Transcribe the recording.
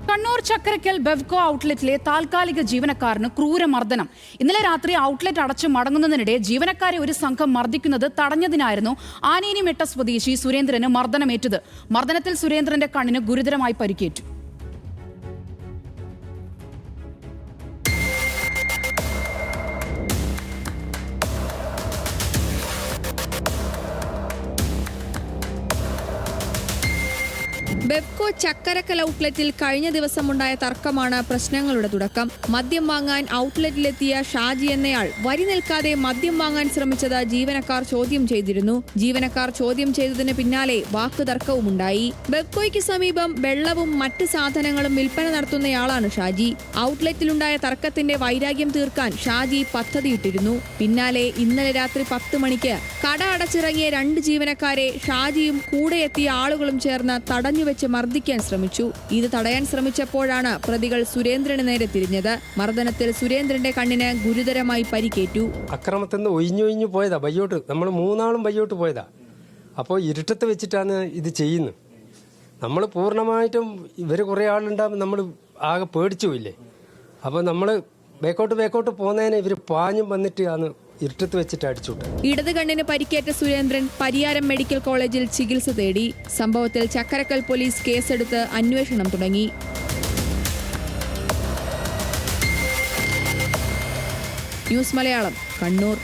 കണ്ണൂർ ചക്കരക്കൽ ബെവ്കോ ഔട്ട്ലെറ്റിലെ താൽക്കാലിക ജീവനക്കാരന് ക്രൂരമർദ്ദനം. ഇന്നലെ രാത്രി ഔട്ട്ലെറ്റ് അടച്ചു മടങ്ങുന്നതിനിടെ ജീവനക്കാരെ ഒരു സംഘം മർദ്ദിക്കുന്നത് തടഞ്ഞതിനായിരുന്നു ആനേനിമെട്ട സ്വദേശി സുരേന്ദ്രന് മർദ്ദനമേറ്റത്. മർദ്ദനത്തിൽ സുരേന്ദ്രന്റെ കണ്ണിന് ഗുരുതരമായി പരിക്കേറ്റു. ബെവ്കോ ചക്കരക്കൽ ഔട്ട്ലെറ്റിൽ കഴിഞ്ഞ ദിവസമുണ്ടായ തർക്കമാണ് പ്രശ്നങ്ങളുടെ തുടക്കം. മദ്യം വാങ്ങാൻ ഔട്ട്ലെറ്റിലെത്തിയ ഷാജി എന്നയാൾ വരി നിൽക്കാതെ മദ്യം വാങ്ങാൻ ശ്രമിച്ചത് ജീവനക്കാർ ചോദ്യം ചെയ്തിരുന്നു. ജീവനക്കാർ ചോദ്യം ചെയ്തതിന് പിന്നാലെ വാക്കുതർക്കവുമുണ്ടായി. ബെവ്കോയ്ക്ക് സമീപം വെള്ളവും മറ്റ് സാധനങ്ങളും വിൽപ്പന നടത്തുന്നയാളാണ് ഷാജി. ഔട്ട്ലെറ്റിലുണ്ടായ തർക്കത്തിന്റെ വൈരാഗ്യം തീർക്കാൻ ഷാജി പദ്ധതിയിട്ടിരുന്നു. പിന്നാലെ ഇന്നലെ രാത്രി 10 മണിക്ക് കട അടച്ചിറങ്ങിയ 2 ജീവനക്കാരെ ഷാജിയും കൂടെ എത്തിയ ആളുകളും ചേർന്ന് തടഞ്ഞുവെച്ച് മർദ്ദിക്കാൻ ശ്രമിച്ചു. ഇത് തടയാൻ ശ്രമിച്ചപ്പോഴാണ് പ്രതികൾ സുരേന്ദ്രന് നേരെ തിരിഞ്ഞത്. മർദ്ദനത്തിൽ സുരേന്ദ്രന്റെ കണ്ണിന് ഗുരുതരമായി പരിക്കേറ്റു. അക്രമത്തിൽ നിന്ന് ഒഴിഞ്ഞൊഴിഞ്ഞു പോയതാ. ബയ്യോട്ട് നമ്മൾ 3 ആളും ബയ്യോട്ട് പോയതാ. അപ്പോൾ ഇരുട്ടത്ത് വെച്ചിട്ടാണ് ഇത് ചെയ്യുന്നത്. നമ്മൾ പൂർണ്ണമായിട്ടും ഇവർ കുറേ ആളുണ്ടാകുമ്പോൾ നമ്മൾ ആകെ പേടിച്ചു പോയില്ലേ. അപ്പോൾ നമ്മൾ ബേക്കോട്ട് പോകുന്നതിന് ഇവർ പാഞ്ഞും വന്നിട്ട് ആണ് ഇരുട്ടത്ത് വെച്ചിട്ട് അടിച്ചുവിട്ടു. ഇടത് കണ്ണിന് പരിക്കേറ്റ സുരേന്ദ്രൻ പരിയാരം മെഡിക്കൽ കോളേജിൽ ചികിത്സ തേടി. സംഭവത്തിൽ ചക്കരക്കൽ പോലീസ് കേസെടുത്ത് അന്വേഷണം തുടങ്ങി. ന്യൂസ് മലയാളം, കണ്ണൂർ.